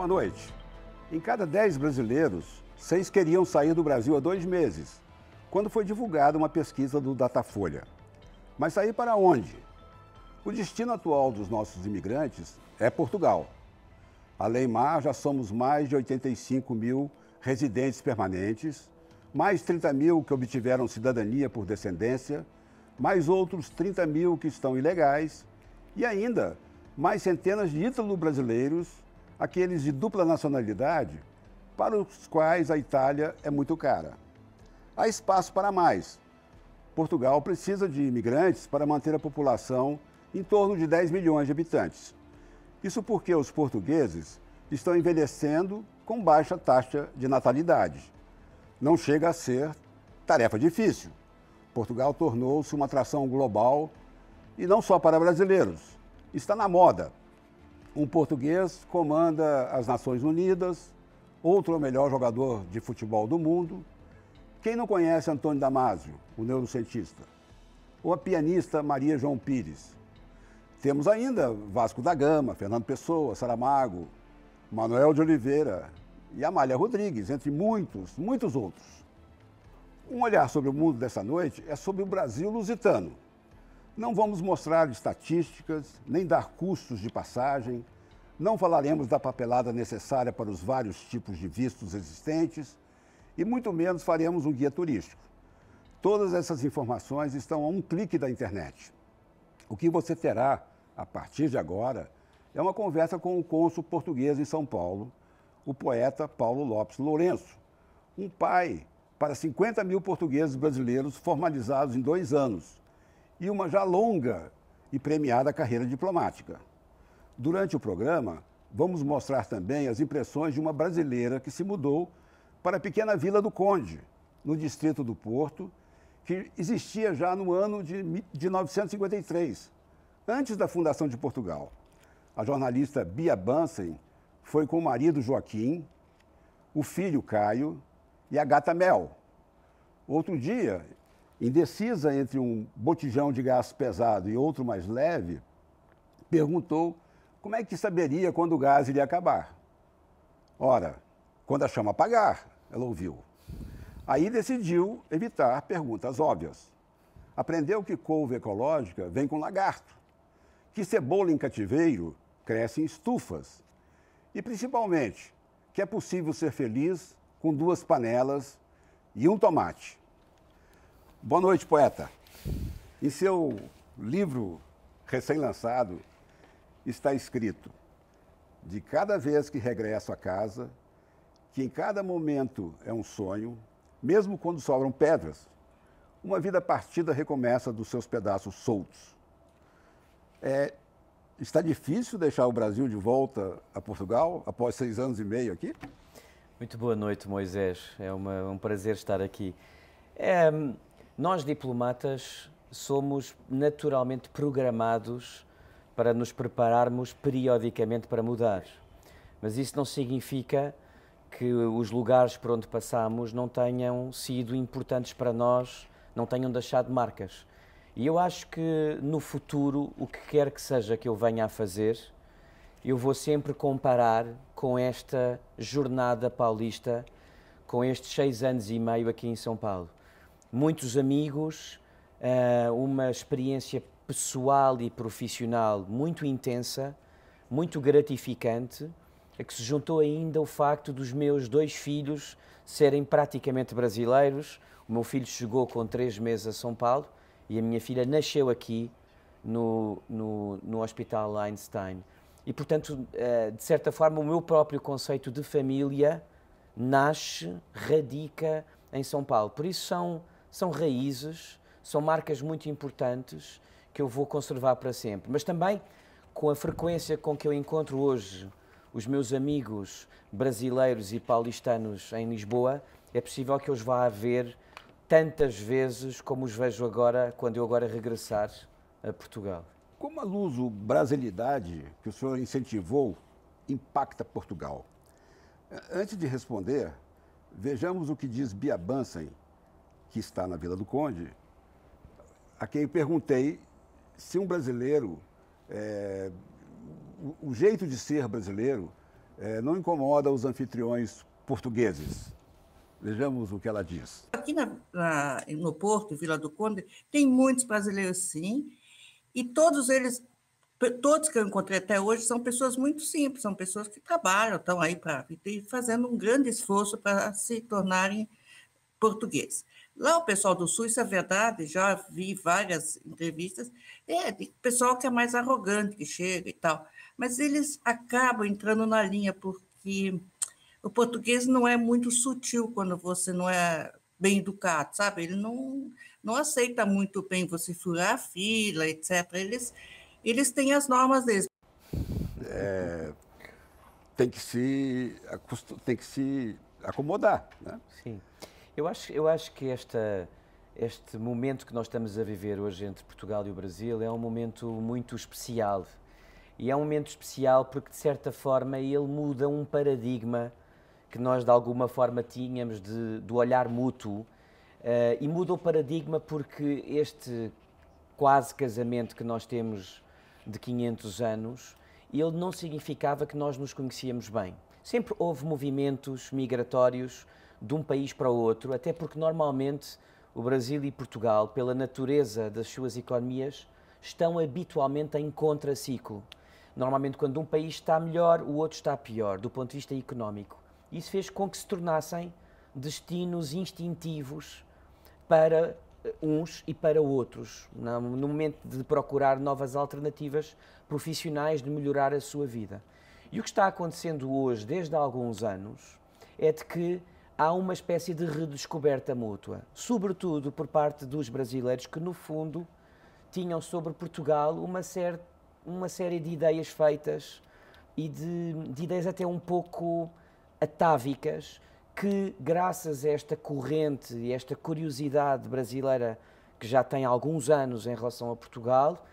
Boa noite. Em cada 10 brasileiros, 6 queriam sair do Brasil há 2 meses, quando foi divulgada uma pesquisa do Datafolha. Mas sair para onde? O destino atual dos nossos imigrantes é Portugal. Além mar, já somos mais de 85 mil residentes permanentes, mais 30 mil que obtiveram cidadania por descendência, mais outros 30 mil que estão ilegais e ainda mais centenas de ítalo-brasileiros, aqueles de dupla nacionalidade, para os quais a Itália é muito cara. Há espaço para mais. Portugal precisa de imigrantes para manter a população em torno de 10 milhões de habitantes. Isso porque os portugueses estão envelhecendo com baixa taxa de natalidade. Não chega a ser tarefa difícil. Portugal tornou-se uma atração global e não só para brasileiros. Está na moda. Um português comanda as Nações Unidas, outro é o melhor jogador de futebol do mundo. Quem não conhece Antônio Damasio, o neurocientista? Ou a pianista Maria João Pires? Temos ainda Vasco da Gama, Fernando Pessoa, Saramago, Manuel de Oliveira e Amália Rodrigues, entre muitos, muitos outros. Um olhar sobre o mundo dessa noite é sobre o Brasil lusitano. Não vamos mostrar estatísticas, nem dar custos de passagem, não falaremos da papelada necessária para os vários tipos de vistos existentes e muito menos faremos um guia turístico. Todas essas informações estão a um clique da internet. O que você terá, a partir de agora, é uma conversa com o cônsul português em São Paulo, o poeta Paulo Lopes Lourenço, um pai para 50 mil portugueses brasileiros formalizados em 2 anos e uma já longa e premiada carreira diplomática. Durante o programa, vamos mostrar também as impressões de uma brasileira que se mudou para a pequena Vila do Conde, no distrito do Porto, que existia já no ano de 1953, antes da fundação de Portugal. A jornalista Bia Bansen foi com o marido Joaquim, o filho Caio e a gata Mel. Outro dia, indecisa entre um botijão de gás pesado e outro mais leve, perguntou como é que saberia quando o gás iria acabar. Ora, quando a chama apagar, ela ouviu. Aí decidiu evitar perguntas óbvias. Aprendeu que couve ecológica vem com lagarto, que cebola em cativeiro cresce em estufas e, principalmente, que é possível ser feliz com 2 panelas e um tomate. Boa noite, poeta. Em seu livro recém-lançado está escrito: de cada vez que regresso a casa, que em cada momento é um sonho, mesmo quando sobram pedras, uma vida partida recomeça dos seus pedaços soltos. Está difícil deixar o Brasil de volta a Portugal após 6 anos e meio aqui? Muito boa noite, Moisés. É um prazer estar aqui. Nós, diplomatas, somos naturalmente programados para nos prepararmos periodicamente para mudar. Mas isso não significa que os lugares por onde passamos não tenham sido importantes para nós, não tenham deixado marcas. E eu acho que no futuro, o que quer que seja que eu venha a fazer, eu vou sempre comparar com esta jornada paulista, com estes 6 anos e meio aqui em São Paulo. Muitos amigos, uma experiência pessoal e profissional muito intensa, muito gratificante, a que se juntou ainda o facto dos meus 2 filhos serem praticamente brasileiros. O meu filho chegou com 3 meses a São Paulo e a minha filha nasceu aqui no Hospital Einstein. E, portanto, de certa forma, o meu próprio conceito de família nasce, radica em São Paulo. Por isso são raízes, são marcas muito importantes que eu vou conservar para sempre. Mas também, com a frequência com que eu encontro hoje os meus amigos brasileiros e paulistanos em Lisboa, é possível que eu os vá a ver tantas vezes como os vejo agora, quando eu agora regressar a Portugal. Como a luso-brasilidade que o senhor incentivou impacta Portugal? Antes de responder, vejamos o que diz Bia Bansen, que está na Vila do Conde, a quem perguntei se um brasileiro, o jeito de ser brasileiro não incomoda os anfitriões portugueses. Vejamos o que ela diz. Aqui no Porto, Vila do Conde, tem muitos brasileiros, sim, e todos eles, todos que eu encontrei até hoje, são pessoas muito simples, são pessoas que trabalham, estão aí fazendo um grande esforço para se tornarem portugueses. Lá o pessoal do Sul, isso é verdade, já vi várias entrevistas, de pessoal que é mais arrogante, que chega e tal, mas eles acabam entrando na linha, porque o português não é muito sutil quando você não é bem educado, sabe? Ele não aceita muito bem você furar a fila, etc. Eles têm as normas deles. Tem que se acomodar, né? Sim. Eu acho que este momento que nós estamos a viver hoje entre Portugal e o Brasil é um momento muito especial. E é um momento especial porque, de certa forma, ele muda um paradigma que nós, de alguma forma, tínhamos do olhar mútuo. E muda o paradigma porque este quase casamento que nós temos de 500 anos, ele não significava que nós nos conhecíamos bem. Sempre houve movimentos migratórios de um país para o outro, até porque normalmente o Brasil e Portugal, pela natureza das suas economias, estão habitualmente em contraciclo. Normalmente quando um país está melhor, o outro está pior, do ponto de vista económico. Isso fez com que se tornassem destinos instintivos para uns e para outros, no momento de procurar novas alternativas profissionais de melhorar a sua vida. E o que está acontecendo hoje, desde há alguns anos, é de que há uma espécie de redescoberta mútua, sobretudo por parte dos brasileiros que, no fundo, tinham sobre Portugal uma série de ideias feitas e de ideias até um pouco atávicas, que, graças a esta corrente e esta curiosidade brasileira que já tem alguns anos em relação a Portugal,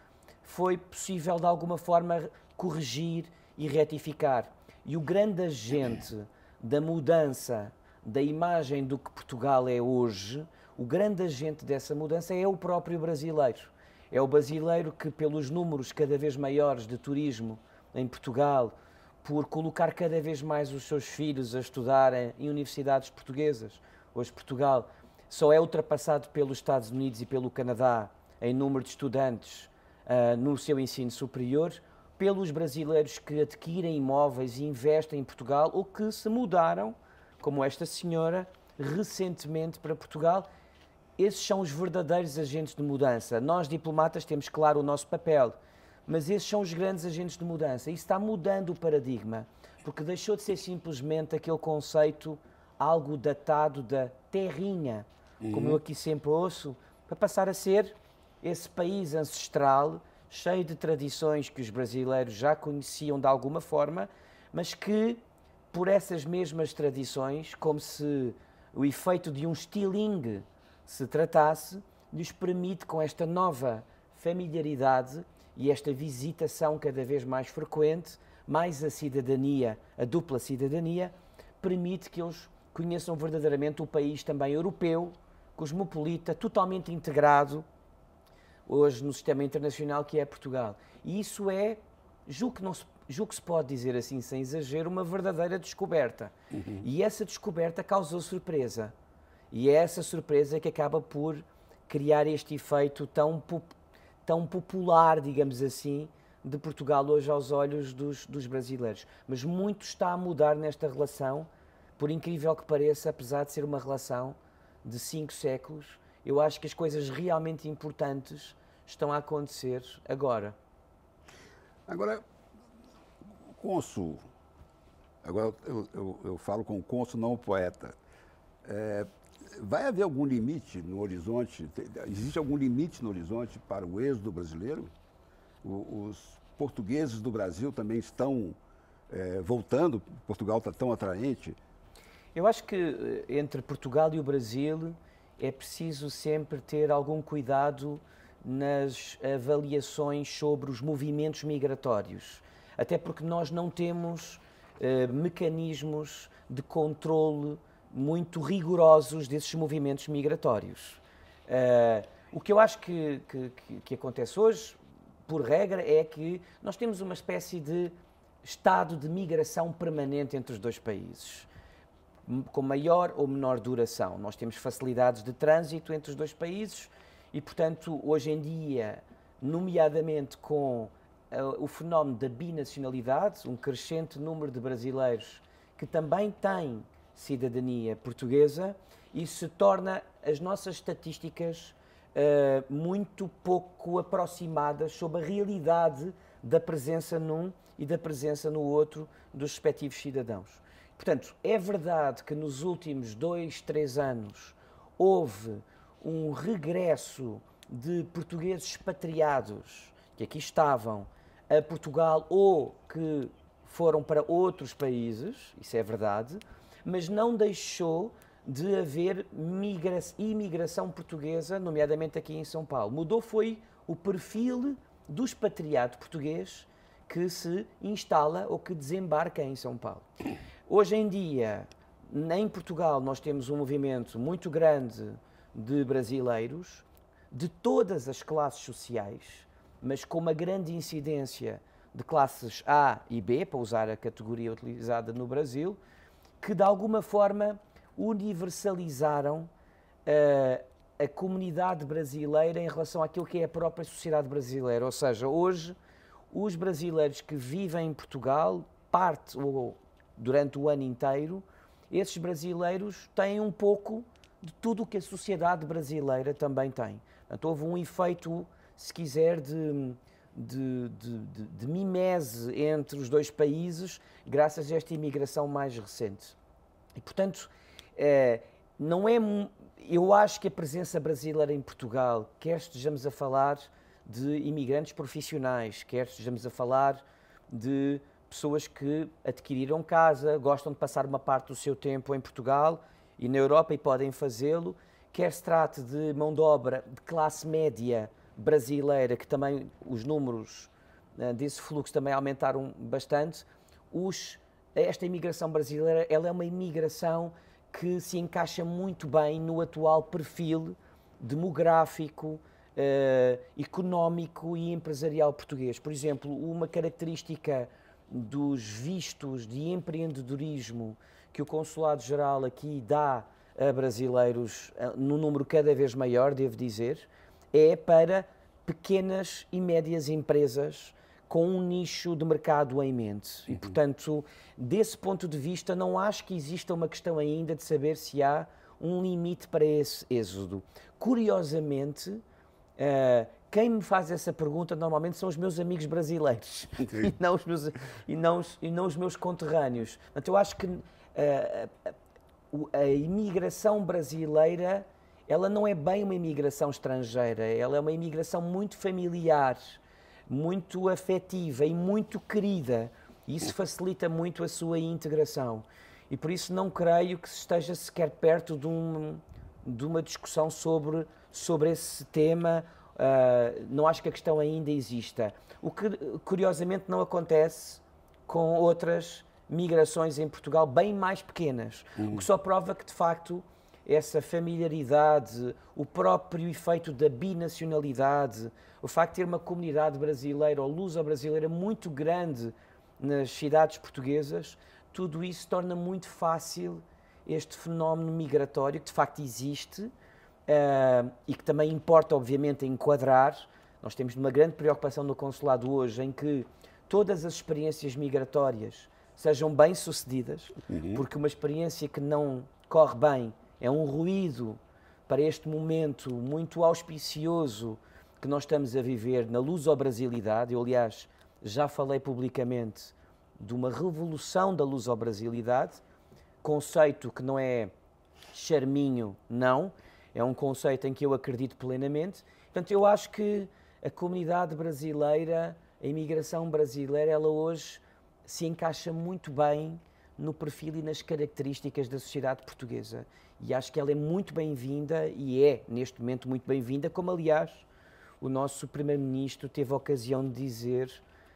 foi possível, de alguma forma, corrigir e retificar. E o grande agente da mudança da imagem do que Portugal é hoje, o grande agente dessa mudança é o próprio brasileiro. É o brasileiro que, pelos números cada vez maiores de turismo em Portugal, por colocar cada vez mais os seus filhos a estudar em universidades portuguesas. Hoje Portugal só é ultrapassado pelos Estados Unidos e pelo Canadá em número de estudantes no seu ensino superior, pelos brasileiros que adquirem imóveis e investem em Portugal ou que se mudaram, como esta senhora, recentemente para Portugal. Esses são os verdadeiros agentes de mudança. Nós, diplomatas, temos, claro, o nosso papel, mas esses são os grandes agentes de mudança. Isso está mudando o paradigma, porque deixou de ser simplesmente aquele conceito algo datado da terrinha, como eu aqui sempre ouço, para passar a ser esse país ancestral, cheio de tradições que os brasileiros já conheciam de alguma forma, mas que, por essas mesmas tradições, como se o efeito de um estilingue se tratasse, lhes permite, com esta nova familiaridade e esta visitação cada vez mais frequente, mais a cidadania, a dupla cidadania, permite que eles conheçam verdadeiramente o país também europeu, cosmopolita, totalmente integrado hoje no sistema internacional que é Portugal. E isso é, julgo que se pode dizer assim, sem exagero, uma verdadeira descoberta. E essa descoberta causou surpresa. E é essa surpresa que acaba por criar este efeito tão popular, digamos assim, de Portugal hoje aos olhos dos brasileiros. Mas muito está a mudar nesta relação, por incrível que pareça, apesar de ser uma relação de 5 séculos, eu acho que as coisas realmente importantes estão a acontecer agora. Agora, o cônsul, agora eu falo com o cônsul, não o poeta. Vai haver algum limite no horizonte? Existe algum limite no horizonte para o êxodo brasileiro? Os portugueses do Brasil também estão voltando? Portugal está tão atraente? Eu acho que entre Portugal e o Brasil é preciso sempre ter algum cuidado nas avaliações sobre os movimentos migratórios, até porque nós não temos mecanismos de controle muito rigorosos desses movimentos migratórios. O que eu acho que acontece hoje, por regra, é que nós temos uma espécie de estado de migração permanente entre os dois países, com maior ou menor duração. Nós temos facilidades de trânsito entre os dois países e, portanto, hoje em dia, nomeadamente com o fenómeno da binacionalidade, um crescente número de brasileiros que também têm cidadania portuguesa, isso se torna as nossas estatísticas muito pouco aproximadas sobre a realidade da presença num e da presença no outro dos respectivos cidadãos. Portanto, é verdade que nos últimos 2, 3 anos houve um regresso de portugueses expatriados que aqui estavam a Portugal ou que foram para outros países, isso é verdade, mas não deixou de haver imigração portuguesa, nomeadamente aqui em São Paulo. Mudou foi o perfil do expatriado português que se instala ou que desembarca em São Paulo. Hoje em dia, em Portugal, nós temos um movimento muito grande de brasileiros de todas as classes sociais, mas com uma grande incidência de classes A e B, para usar a categoria utilizada no Brasil, que de alguma forma universalizaram a comunidade brasileira em relação àquilo que é a própria sociedade brasileira. Ou seja, hoje, os brasileiros que vivem em Portugal, parte ou durante o ano inteiro, esses brasileiros têm um pouco de tudo o que a sociedade brasileira também tem. Portanto, houve um efeito, se quiser, de mimese entre os dois países, graças a esta imigração mais recente. E, portanto, não é... Eu acho que a presença brasileira em Portugal, quer estejamos a falar de imigrantes profissionais, quer estejamos a falar de pessoas que adquiriram casa, gostam de passar uma parte do seu tempo em Portugal e na Europa e podem fazê-lo, quer se trate de mão de obra de classe média brasileira, que também os números desse fluxo também aumentaram bastante, esta imigração brasileira ela é uma imigração que se encaixa muito bem no atual perfil demográfico, económico e empresarial português. Por exemplo, uma característica dos vistos de empreendedorismo que o Consulado-Geral aqui dá a brasileiros, num número cada vez maior, devo dizer, é para pequenas e médias empresas com um nicho de mercado em mente. E, portanto, desse ponto de vista, não acho que exista uma questão ainda de saber se há um limite para esse êxodo. Curiosamente, quem me faz essa pergunta normalmente são os meus amigos brasileiros e não os meus conterrâneos. Portanto, eu acho que a imigração brasileira ela não é bem uma imigração estrangeira, ela é uma imigração muito familiar, muito afetiva e muito querida. E isso facilita muito a sua integração. E por isso não creio que se esteja sequer perto de uma discussão sobre esse tema. Não acho que a questão ainda exista. O que, curiosamente, não acontece com outras migrações em Portugal bem mais pequenas. O que só prova que, de facto, essa familiaridade, o próprio efeito da binacionalidade, o facto de ter uma comunidade brasileira ou luso-brasileira muito grande nas cidades portuguesas, tudo isso torna muito fácil este fenómeno migratório que de facto existe e que também importa, obviamente, enquadrar. Nós temos uma grande preocupação no consulado hoje em que todas as experiências migratórias sejam bem-sucedidas, porque uma experiência que não corre bem é um ruído para este momento muito auspicioso que nós estamos a viver na luso-brasilidade. Eu, aliás, já falei publicamente de uma revolução da luso-brasilidade, conceito que não é charminho, não, é um conceito em que eu acredito plenamente. Portanto, eu acho que a comunidade brasileira, a imigração brasileira, ela hoje se encaixa muito bem no perfil e nas características da sociedade portuguesa. E acho que ela é muito bem-vinda e é, neste momento, muito bem-vinda, como, aliás, o nosso Primeiro-Ministro teve a ocasião de dizer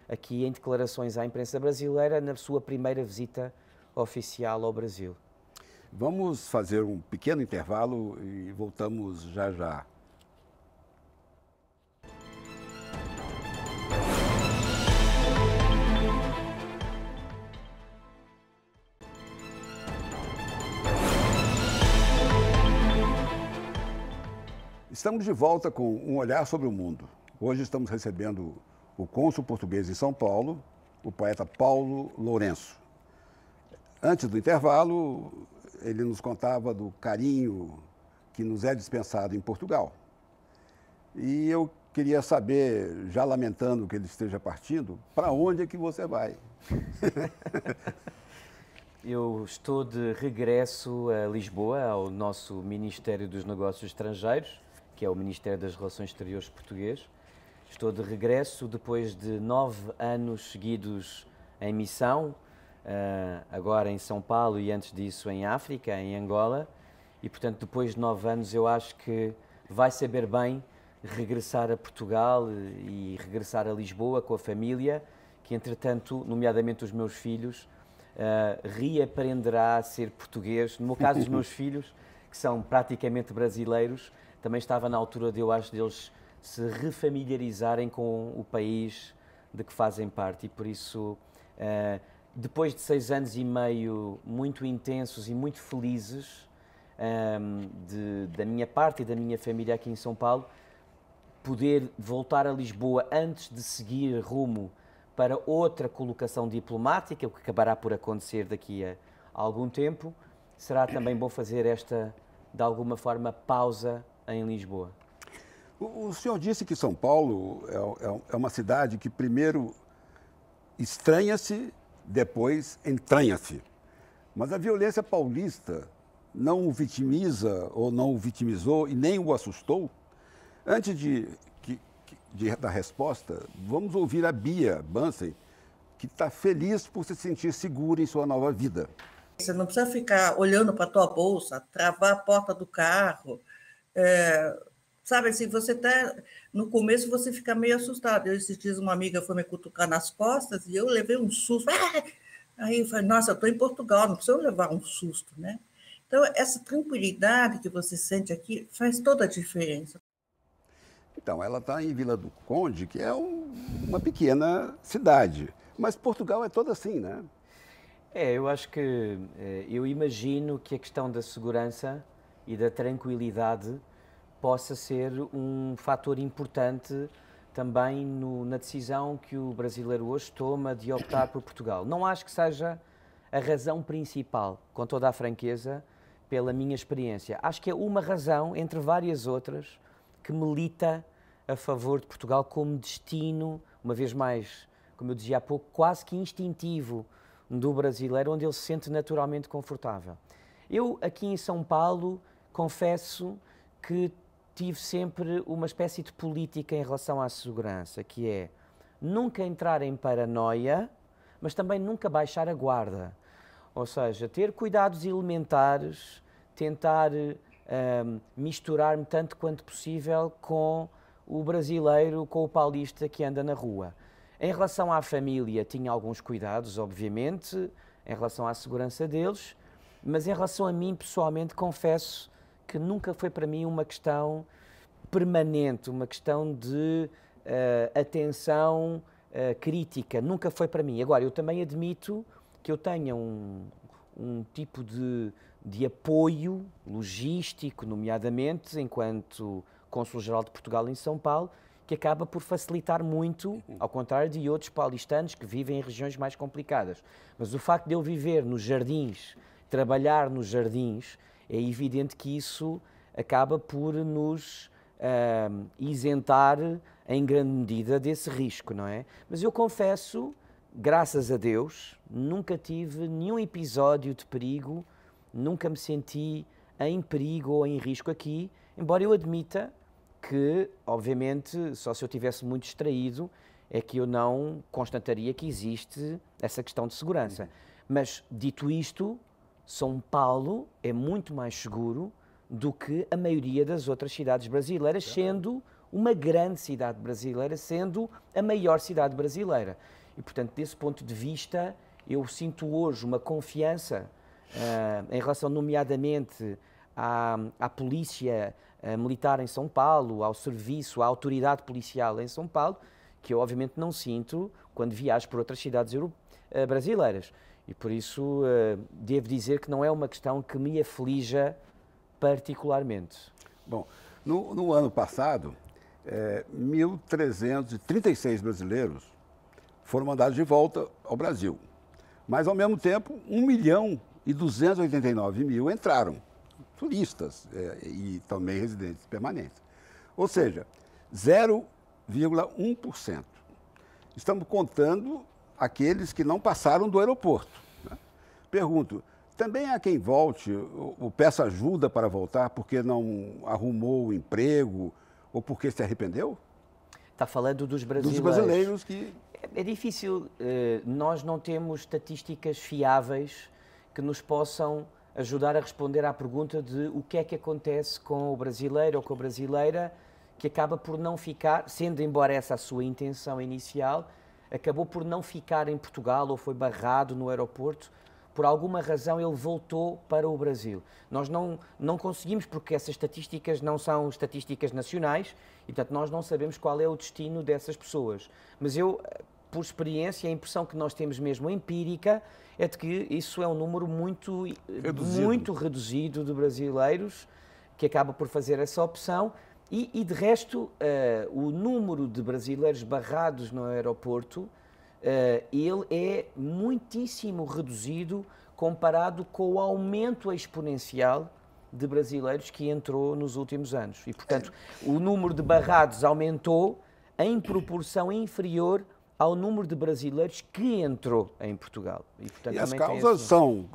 aqui em declarações à imprensa brasileira na sua primeira visita oficial ao Brasil. Vamos fazer um pequeno intervalo e voltamos já já. Estamos de volta com um olhar sobre o mundo. Hoje estamos recebendo o cônsul português em São Paulo, o poeta Paulo Lourenço. Antes do intervalo, ele nos contava do carinho que nos é dispensado em Portugal. E eu queria saber, já lamentando que ele esteja partindo, para onde é que você vai? Eu estou de regresso a Lisboa, ao nosso Ministério dos Negócios Estrangeiros, que é o Ministério das Relações Exteriores português. Estou de regresso depois de 9 anos seguidos em missão, agora em São Paulo e antes disso em África, em Angola. E, portanto, depois de 9 anos eu acho que vai saber bem regressar a Portugal e regressar a Lisboa com a família, que entretanto, nomeadamente os meus filhos, reaprenderá a ser português. No meu caso, os meus filhos, que são praticamente brasileiros, também estava na altura de, eu acho, deles se refamiliarizarem com o país de que fazem parte. E por isso, depois de 6 anos e meio muito intensos e muito felizes, da minha parte e da minha família aqui em São Paulo, poder voltar a Lisboa antes de seguir rumo para outra colocação diplomática, o que acabará por acontecer daqui a algum tempo, será também bom fazer esta, de alguma forma, pausa em Lisboa. O senhor disse que São Paulo é uma cidade que primeiro estranha-se, depois entranha-se. Mas a violência paulista não o vitimiza ou não o vitimizou e nem o assustou? Antes da resposta, vamos ouvir a Bia Bansen, que está feliz por se sentir segura em sua nova vida. Você não precisa ficar olhando para a tua bolsa, travar a porta do carro. Sabe assim, você tá, no começo você fica meio assustado. Esses dias uma amiga foi me cutucar nas costas e eu levei um susto. Aí eu falei, nossa, eu estou em Portugal, não preciso levar um susto, né? Então, essa tranquilidade que você sente aqui faz toda a diferença. Então, ela está em Vila do Conde, que é uma pequena cidade. Mas Portugal é toda assim, né? Eu acho que, eu imagino que a questão da segurança e da tranquilidade possa ser um fator importante também na decisão que o brasileiro hoje toma de optar por Portugal. Não acho que seja a razão principal, com toda a franqueza, pela minha experiência. Acho que é uma razão, entre várias outras, que milita a favor de Portugal como destino, uma vez mais, como eu dizia há pouco, quase que instintivo do brasileiro, onde ele se sente naturalmente confortável. Eu, aqui em São Paulo, confesso que tive sempre uma espécie de política em relação à segurança, que é nunca entrar em paranoia, mas também nunca baixar a guarda. Ou seja, ter cuidados elementares, tentar misturar-me tanto quanto possível com o brasileiro, com o paulista que anda na rua. Em relação à família, tinha alguns cuidados, obviamente, em relação à segurança deles, mas em relação a mim, pessoalmente, confesso que nunca foi para mim uma questão permanente, uma questão de atenção crítica, nunca foi para mim. Agora, eu também admito que eu tenha um tipo de apoio logístico, nomeadamente, enquanto Cônsul-Geral de Portugal em São Paulo, que acaba por facilitar muito, ao contrário de outros paulistanos que vivem em regiões mais complicadas. Mas o facto de eu viver nos jardins, trabalhar nos jardins, é evidente que isso acaba por nos isentar, em grande medida, desse risco, não é? Mas eu confesso, graças a Deus, nunca tive nenhum episódio de perigo, nunca me senti em perigo ou em risco aqui, embora eu admita que, obviamente, só se eu estivesse muito distraído, é que eu não constataria que existe essa questão de segurança. Mas, dito isto, São Paulo é muito mais seguro do que a maioria das outras cidades brasileiras, sendo uma grande cidade brasileira, sendo a maior cidade brasileira. E, portanto, desse ponto de vista, eu sinto hoje uma confiança em relação, nomeadamente, à polícia militar em São Paulo, ao serviço, à autoridade policial em São Paulo, que eu obviamente não sinto quando viajo por outras cidades brasileiras. E por isso devo dizer que não é uma questão que me aflija particularmente. Bom, No ano passado, 1.336 brasileiros foram mandados de volta ao Brasil. Mas, ao mesmo tempo, 1.289.000 entraram, turistas e também residentes permanentes. Ou seja, 0,1%. Estamos contando aqueles que não passaram do aeroporto. Né? Pergunto, também há quem volte ou peça ajuda para voltar porque não arrumou o emprego ou porque se arrependeu? Está falando dos brasileiros. Dos brasileiros que... É difícil, nós não temos estatísticas fiáveis que nos possam ajudar a responder à pergunta de o que é que acontece com o brasileiro ou com a brasileira que acaba por não ficar, sendo embora essa a sua intenção inicial, acabou por não ficar em Portugal ou foi barrado no aeroporto. Por alguma razão ele voltou para o Brasil. Nós não conseguimos, porque essas estatísticas não são estatísticas nacionais e, portanto, nós não sabemos qual é o destino dessas pessoas. Mas eu, por experiência, a impressão que nós temos mesmo empírica é de que isso é um número muito reduzido de brasileiros que acaba por fazer essa opção. E de resto, o número de brasileiros barrados no aeroporto ele é muitíssimo reduzido comparado com o aumento exponencial de brasileiros que entrou nos últimos anos. E, portanto, o número de barrados aumentou em proporção inferior ao número de brasileiros que entrou em Portugal. E, portanto, as causas são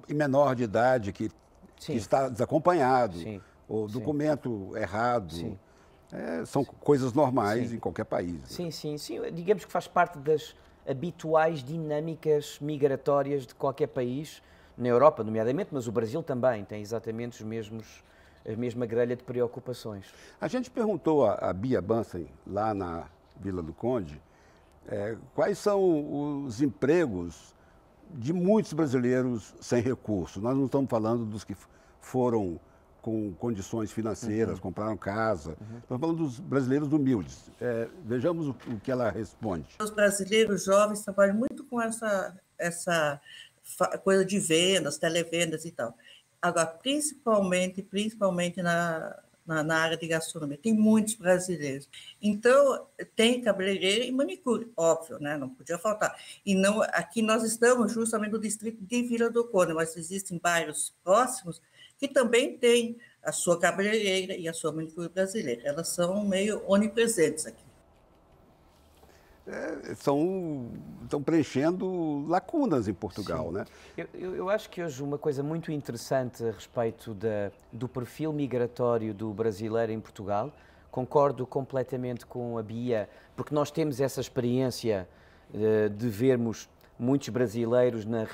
em menor de idade que está desacompanhado, o documento errado. Sim. São coisas normais em qualquer país. Sim. Digamos que faz parte das habituais dinâmicas migratórias de qualquer país, na Europa, nomeadamente, mas o Brasil também tem exatamente a mesma grelha de preocupações. A gente perguntou a Bia Bansen, lá na Vila do Conde, quais são os empregos de muitos brasileiros sem recurso. Nós não estamos falando dos que foram com condições financeiras, compraram casa. Estamos falando dos brasileiros humildes. Vejamos o que ela responde. Os brasileiros jovens trabalham muito com essa coisa de vendas, televendas e tal. Agora, principalmente na área de gastronomia. Tem muitos brasileiros. Então, tem cabeleireiro e manicure, óbvio, né? Não podia faltar. E não, aqui nós estamos justamente no distrito de Vila do Conde, mas existem bairros próximos que também têm a sua cabeleireira e a sua manicure brasileira. Elas são meio onipresentes aqui. Estão preenchendo lacunas em Portugal, né? Eu acho que hoje uma coisa muito interessante a respeito do perfil migratório do brasileiro em Portugal, concordo completamente com a Bia, porque nós temos essa experiência de vermos muitos brasileiros na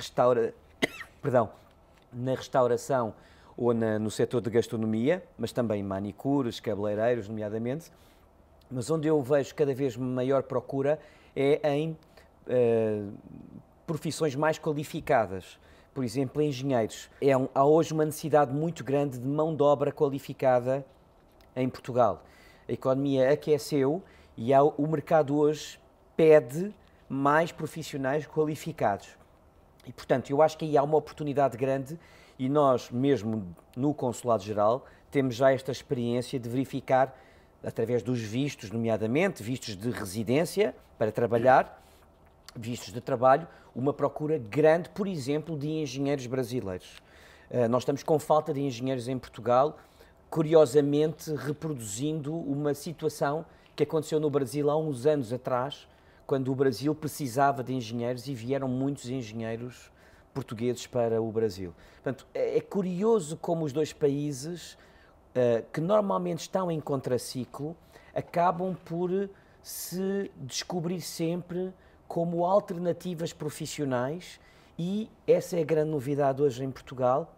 restauração ou no setor de gastronomia, mas também manicures, cabeleireiros, nomeadamente. Mas onde eu vejo cada vez maior procura é em profissões mais qualificadas. Por exemplo, engenheiros. Há hoje uma necessidade muito grande de mão de obra qualificada em Portugal. A economia aqueceu e o mercado hoje pede mais profissionais qualificados. E, portanto, eu acho que aí há uma oportunidade grande e nós, mesmo no Consulado-Geral, temos já esta experiência de verificar, através dos vistos, nomeadamente, vistos de residência para trabalhar, vistos de trabalho, uma procura grande, por exemplo, de engenheiros brasileiros. Nós estamos com falta de engenheiros em Portugal, curiosamente reproduzindo uma situação que aconteceu no Brasil há uns anos atrás, quando o Brasil precisava de engenheiros e vieram muitos engenheiros portugueses para o Brasil. Portanto, é curioso como os dois países, que normalmente estão em contraciclo, acabam por se descobrir sempre como alternativas profissionais e essa é a grande novidade hoje em Portugal,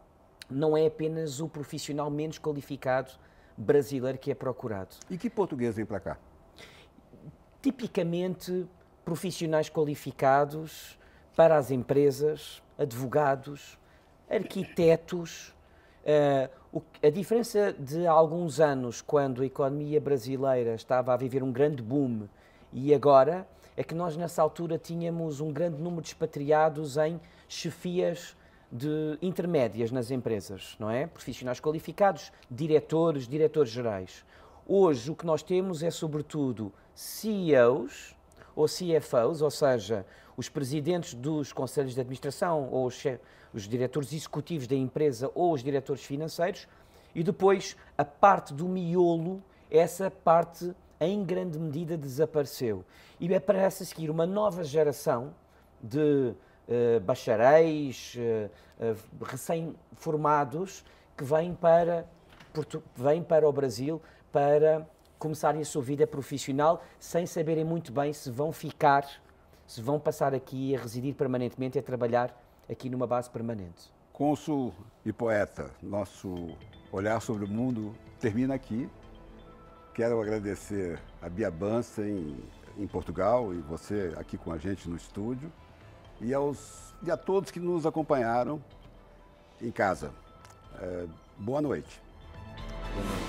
não é apenas o profissional menos qualificado brasileiro que é procurado. E que português vem para cá? Tipicamente profissionais qualificados para as empresas, advogados, arquitetos. A diferença de alguns anos, quando a economia brasileira estava a viver um grande boom, e agora, é que nós nessa altura tínhamos um grande número de expatriados em chefias de intermédias nas empresas, não é? Profissionais qualificados, diretores, diretores gerais. Hoje o que nós temos é sobretudo CEOs ou CFOs, ou seja, os presidentes dos conselhos de administração ou os diretores executivos da empresa ou os diretores financeiros, e depois a parte do miolo, essa parte em grande medida desapareceu. E é para essa seguir uma nova geração de bacharéis, recém-formados, que vêm para o Brasil para começarem a sua vida profissional sem saberem muito bem se vão ficar, se vão passar aqui a residir permanentemente e a trabalhar aqui numa base permanente. Cônsul e poeta, nosso olhar sobre o mundo termina aqui. Quero agradecer a Bia Bança em Portugal e você aqui com a gente no estúdio e a todos que nos acompanharam em casa. Boa noite. Boa noite.